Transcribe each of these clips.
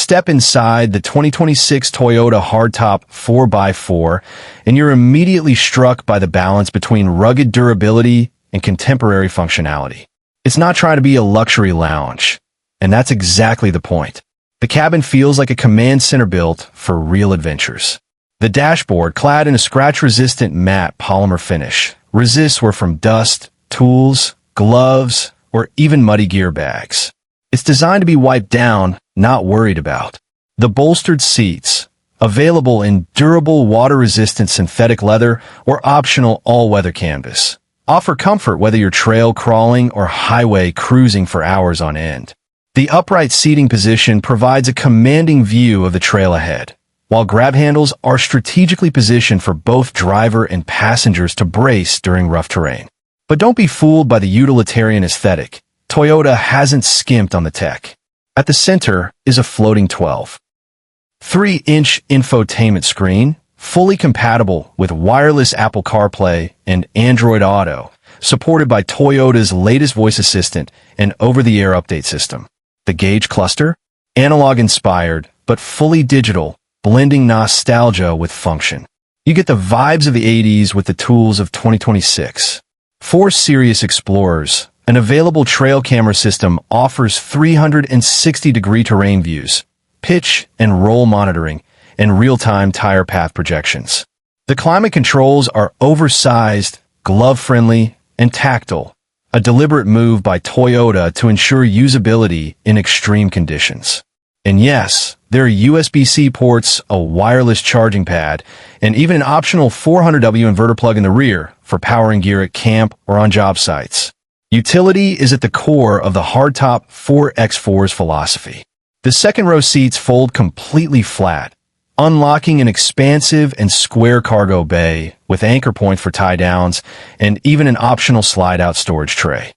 Step inside the 2026 Toyota Hardtop 4x4, and you're immediately struck by the balance between rugged durability and contemporary functionality. It's not trying to be a luxury lounge, and that's exactly the point. The cabin feels like a command center built for real adventures. The dashboard, clad in a scratch-resistant matte polymer finish, resists where from dust, tools, gloves, or even muddy gear bags. It's designed to be wiped down, not worried about. The bolstered seats, available in durable water-resistant synthetic leather or optional all-weather canvas, offer comfort whether you're trail crawling or highway cruising for hours on end. The upright seating position provides a commanding view of the trail ahead, while grab handles are strategically positioned for both driver and passengers to brace during rough terrain. But don't be fooled by the utilitarian aesthetic. Toyota hasn't skimped on the tech. At the center is a floating 12.3-inch infotainment screen, fully compatible with wireless Apple CarPlay and Android Auto, supported by Toyota's latest voice assistant and over-the-air update system. The gauge cluster? Analog-inspired, but fully digital, blending nostalgia with function. You get the vibes of the 80s with the tools of 2026. For serious explorers, an available trail camera system offers 360-degree terrain views, pitch and roll monitoring, and real-time tire path projections. The climate controls are oversized, glove-friendly, and tactile, a deliberate move by Toyota to ensure usability in extreme conditions. And yes, there are USB-C ports, a wireless charging pad, and even an optional 400W inverter plug in the rear for powering gear at camp or on job sites. Utility is at the core of the Hardtop 4x4's philosophy. The second-row seats fold completely flat, unlocking an expansive and square cargo bay with anchor points for tie-downs and even an optional slide-out storage tray.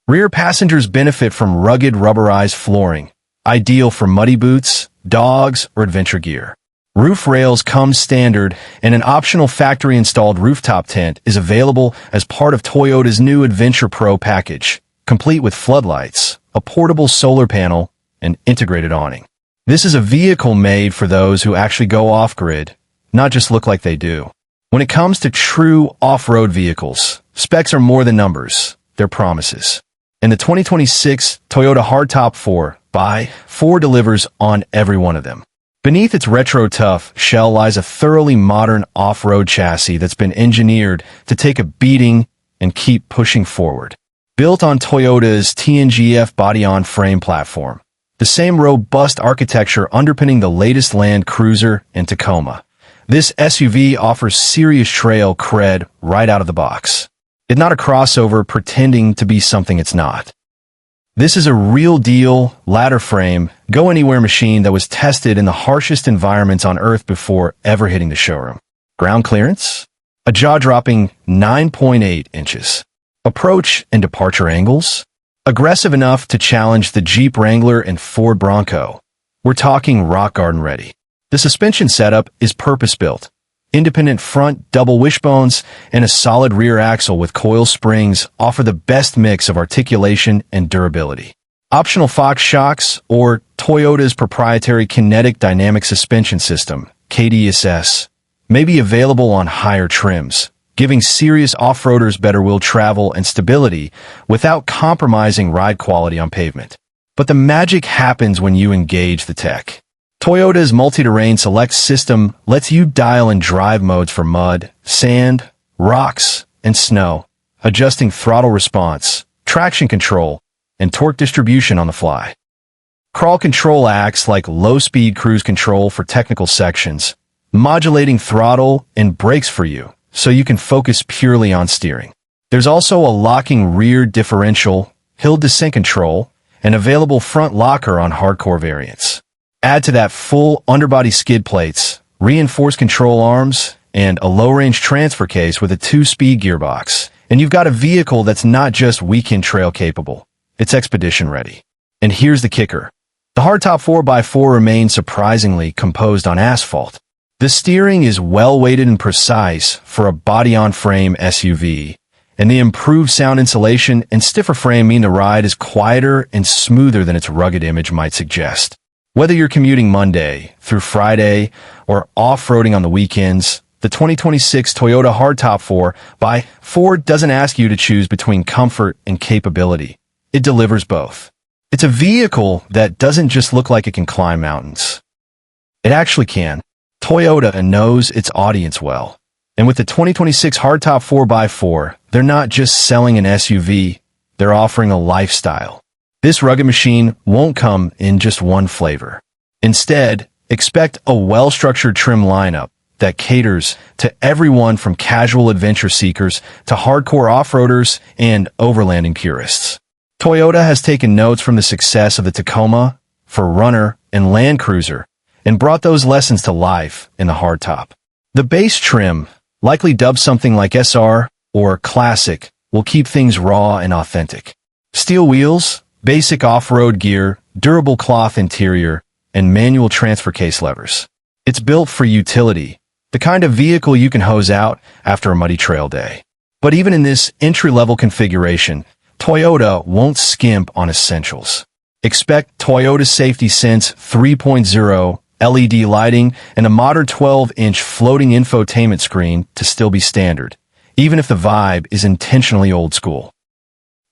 Rear passengers benefit from rugged rubberized flooring, ideal for muddy boots, dogs, or adventure gear. Roof rails come standard, and an optional factory-installed rooftop tent is available as part of Toyota's new Adventure Pro package, complete with floodlights, a portable solar panel, and integrated awning. This is a vehicle made for those who actually go off-grid, not just look like they do. When it comes to true off-road vehicles, specs are more than numbers, they're promises. And the 2026 Toyota Hardtop 4x4 delivers on every one of them. Beneath its retro-tough shell lies a thoroughly modern off-road chassis that's been engineered to take a beating and keep pushing forward. Built on Toyota's TNGF body-on-frame platform, the same robust architecture underpinning the latest Land Cruiser and Tacoma, this SUV offers serious trail cred right out of the box. It's not a crossover pretending to be something it's not. This is a real-deal, ladder-frame, go-anywhere machine that was tested in the harshest environments on Earth before ever hitting the showroom. Ground clearance? A jaw-dropping 9.8 inches. Approach and departure angles? Aggressive enough to challenge the Jeep Wrangler and Ford Bronco. We're talking rock garden ready. The suspension setup is purpose-built. Independent front double wishbones and a solid rear axle with coil springs offer the best mix of articulation and durability. Optional Fox shocks, or Toyota's proprietary kinetic dynamic suspension system, KDSS, may be available on higher trims, giving serious off-roaders better wheel travel and stability without compromising ride quality on pavement. But the magic happens when you engage the tech. Toyota's multi-terrain select system lets you dial in drive modes for mud, sand, rocks, and snow, adjusting throttle response, traction control, and torque distribution on the fly. Crawl control acts like low-speed cruise control for technical sections, modulating throttle and brakes for you, so you can focus purely on steering. There's also a locking rear differential, hill descent control, and available front locker on hardcore variants. Add to that full underbody skid plates, reinforced control arms, and a low-range transfer case with a 2-speed gearbox, and you've got a vehicle that's not just weekend trail capable, it's expedition ready. And here's the kicker. The Hardtop 4x4 remains surprisingly composed on asphalt. The steering is well-weighted and precise for a body-on-frame SUV, and the improved sound insulation and stiffer frame mean the ride is quieter and smoother than its rugged image might suggest. Whether you're commuting Monday through Friday or off-roading on the weekends, the 2026 Toyota Hardtop 4x4 doesn't ask you to choose between comfort and capability. It delivers both. It's a vehicle that doesn't just look like it can climb mountains. It actually can. Toyota knows its audience well. And with the 2026 Hardtop 4x4, they're not just selling an SUV, they're offering a lifestyle. This rugged machine won't come in just one flavor. Instead, expect a well-structured trim lineup that caters to everyone from casual adventure seekers to hardcore off-roaders and overlanding purists. Toyota has taken notes from the success of the Tacoma, 4Runner, and Land Cruiser and brought those lessons to life in the Hardtop. The base trim, likely dubbed something like SR or Classic, will keep things raw and authentic. Steel wheels, basic off-road gear, durable cloth interior, and manual transfer case levers. It's built for utility, the kind of vehicle you can hose out after a muddy trail day. But even in this entry-level configuration, Toyota won't skimp on essentials. Expect Toyota Safety Sense 3.0 LED lighting and a modern 12-inch floating infotainment screen to still be standard, even if the vibe is intentionally old school.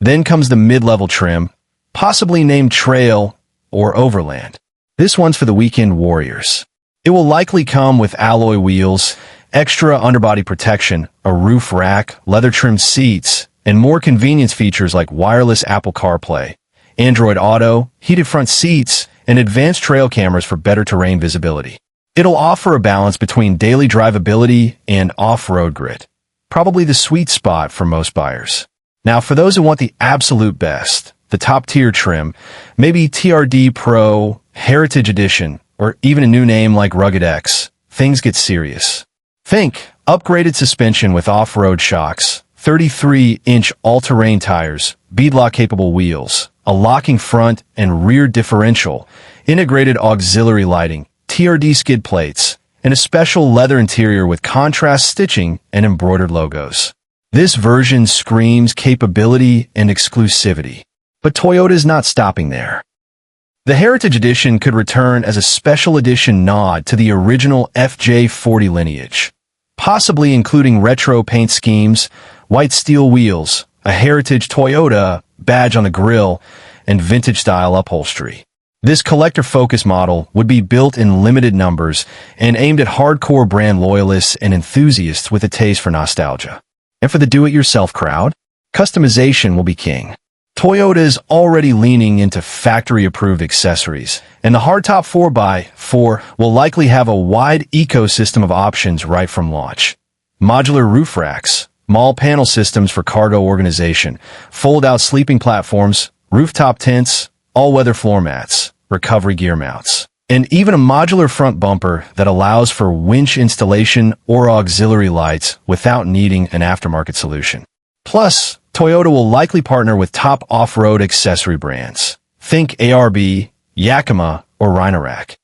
Then comes the mid-level trim, possibly named Trail or Overland. This one's for the weekend warriors. It will likely come with alloy wheels, extra underbody protection, a roof rack, leather-trimmed seats, and more convenience features like wireless Apple CarPlay, Android Auto, heated front seats, and advanced trail cameras for better terrain visibility. It'll offer a balance between daily drivability and off-road grit, probably the sweet spot for most buyers. Now, for those who want the absolute best, the top-tier trim, maybe TRD Pro, Heritage Edition, or even a new name like Rugged X, things get serious. Think upgraded suspension with off-road shocks, 33-inch all-terrain tires, beadlock-capable wheels, a locking front and rear differential, integrated auxiliary lighting, TRD skid plates, and a special leather interior with contrast stitching and embroidered logos. This version screams capability and exclusivity. But Toyota is not stopping there. The Heritage Edition could return as a special edition nod to the original FJ40 lineage, possibly including retro paint schemes, white steel wheels, a Heritage Toyota badge on the grille, and vintage-style upholstery. This collector-focused model would be built in limited numbers and aimed at hardcore brand loyalists and enthusiasts with a taste for nostalgia. And for the do-it-yourself crowd, customization will be king. Toyota is already leaning into factory-approved accessories, and the Hardtop 4x4 will likely have a wide ecosystem of options right from launch. Modular roof racks, mall panel systems for cargo organization, fold-out sleeping platforms, rooftop tents, all-weather floor mats, recovery gear mounts, and even a modular front bumper that allows for winch installation or auxiliary lights without needing an aftermarket solution. Plus, Toyota will likely partner with top off-road accessory brands. Think ARB, Yakima, or Rhinorack,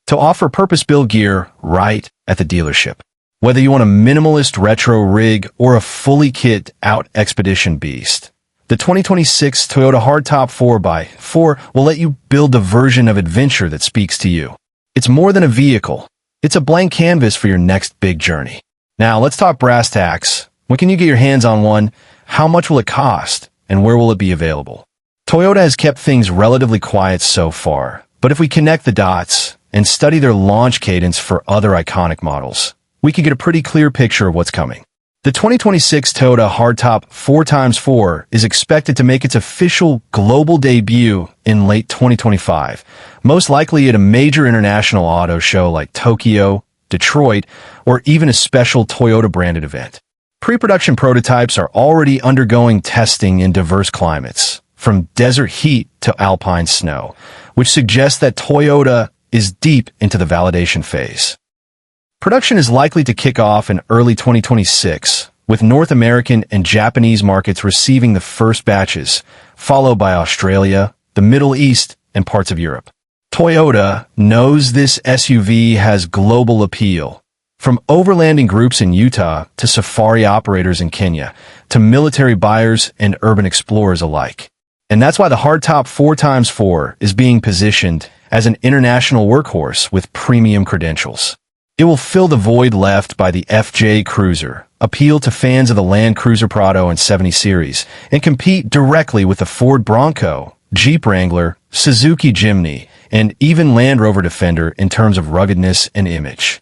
to offer purpose-built gear right at the dealership. Whether you want a minimalist retro rig or a fully kit-out expedition beast, the 2026 Toyota Hardtop 4x4 will let you build the version of adventure that speaks to you. It's more than a vehicle. It's a blank canvas for your next big journey. Now, let's talk brass tacks. When can you get your hands on one? How much will it cost? And where will it be available? Toyota has kept things relatively quiet so far, but if we connect the dots and study their launch cadence for other iconic models, we can get a pretty clear picture of what's coming. The 2026 Toyota Hardtop 4x4 is expected to make its official global debut in late 2025, most likely at a major international auto show like Tokyo, Detroit, or even a special Toyota-branded event. Pre-production prototypes are already undergoing testing in diverse climates, from desert heat to alpine snow, which suggests that Toyota is deep into the validation phase. Production is likely to kick off in early 2026, with North American and Japanese markets receiving the first batches, followed by Australia, the Middle East, and parts of Europe. Toyota knows this SUV has global appeal, from overlanding groups in Utah to safari operators in Kenya to military buyers and urban explorers alike. And that's why the Hardtop 4x4 is being positioned as an international workhorse with premium credentials. It will fill the void left by the FJ Cruiser, appeal to fans of the Land Cruiser Prado and 70 series, and compete directly with the Ford Bronco, Jeep Wrangler, Suzuki Jimny, and even Land Rover Defender in terms of ruggedness and image.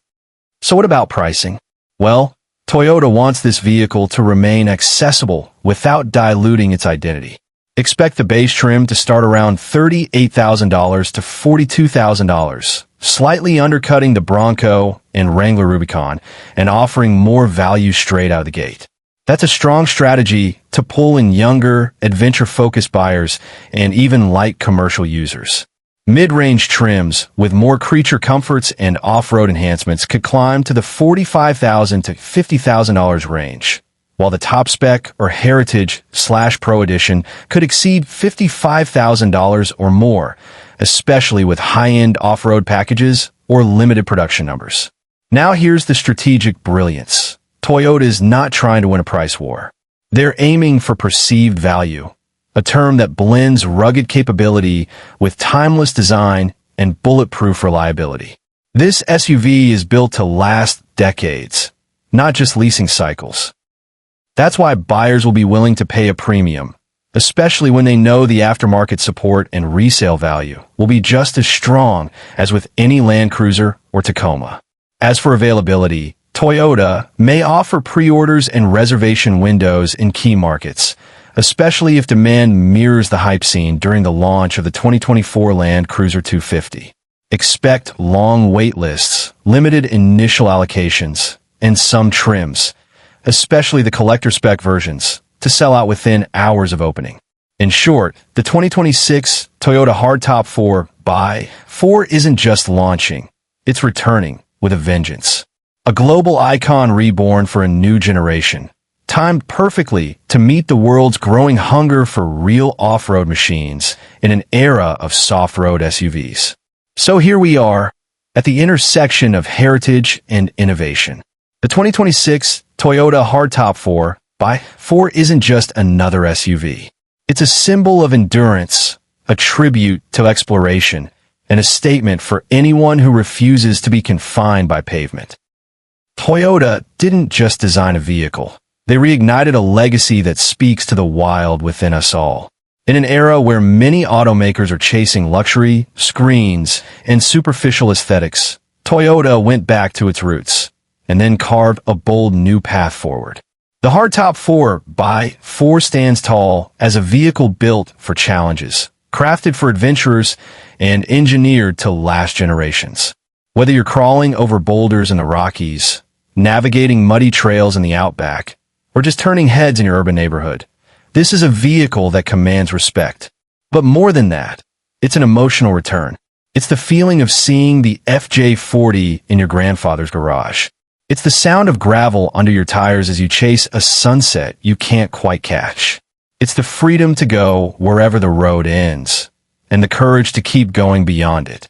So what about pricing? Well, Toyota wants this vehicle to remain accessible without diluting its identity. Expect the base trim to start around $38,000 to $42,000, slightly undercutting the Bronco and Wrangler Rubicon and offering more value straight out of the gate. That's a strong strategy to pull in younger, adventure-focused buyers and even light commercial users. Mid-range trims with more creature comforts and off-road enhancements could climb to the $45,000 to $50,000 range, while the top spec or Heritage/Pro Edition could exceed $55,000 or more, especially with high-end off-road packages or limited production numbers. Now here's the strategic brilliance. Toyota is not trying to win a price war. They're aiming for perceived value, a term that blends rugged capability with timeless design and bulletproof reliability. This SUV is built to last decades, not just leasing cycles. That's why buyers will be willing to pay a premium, especially when they know the aftermarket support and resale value will be just as strong as with any Land Cruiser or Tacoma. As for availability, Toyota may offer pre-orders and reservation windows in key markets, especially if demand mirrors the hype seen during the launch of the 2024 Land Cruiser 250. Expect long wait lists, limited initial allocations, and some trims, especially the collector spec versions, to sell out within hours of opening. In short, the 2026 Toyota Hardtop 4x4 isn't just launching, it's returning with a vengeance. A global icon reborn for a new generation, timed perfectly to meet the world's growing hunger for real off-road machines in an era of soft-road SUVs. So here we are, at the intersection of heritage and innovation. The 2026 Toyota Hardtop 4x4 isn't just another SUV. It's a symbol of endurance, a tribute to exploration, and a statement for anyone who refuses to be confined by pavement. Toyota didn't just design a vehicle. They reignited a legacy that speaks to the wild within us all. In an era where many automakers are chasing luxury, screens, and superficial aesthetics, Toyota went back to its roots and then carved a bold new path forward. The Hardtop 4x4 stands tall as a vehicle built for challenges, crafted for adventurers, and engineered to last generations. Whether you're crawling over boulders in the Rockies, navigating muddy trails in the outback, or just turning heads in your urban neighborhood, this is a vehicle that commands respect. But more than that, it's an emotional return. It's the feeling of seeing the FJ40 in your grandfather's garage. It's the sound of gravel under your tires as you chase a sunset you can't quite catch. It's the freedom to go wherever the road ends, and the courage to keep going beyond it.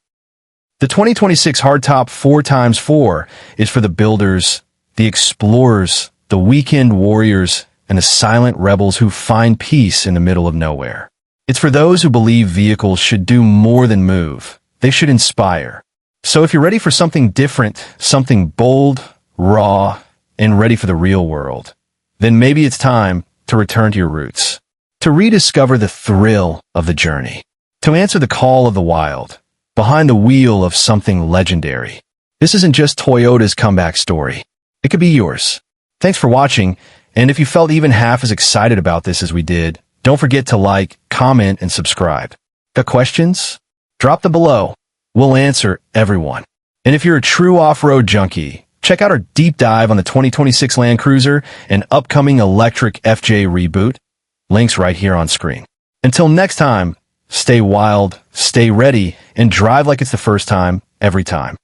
The 2026 Hardtop 4x4 is for the builders, the explorers, the weekend warriors, and the silent rebels who find peace in the middle of nowhere. It's for those who believe vehicles should do more than move. They should inspire. So if you're ready for something different, something bold, raw, and ready for the real world, then maybe it's time to return to your roots, to rediscover the thrill of the journey, to answer the call of the wild, behind the wheel of something legendary. This isn't just Toyota's comeback story. It could be yours. Thanks for watching, and if you felt even half as excited about this as we did, don't forget to like, comment, and subscribe. Got questions? Drop them below. We'll answer everyone. And if you're a true off-road junkie, check out our deep dive on the 2026 Land Cruiser and upcoming electric FJ reboot. Links right here on screen. Until next time, stay wild, stay ready, and drive like it's the first time, every time.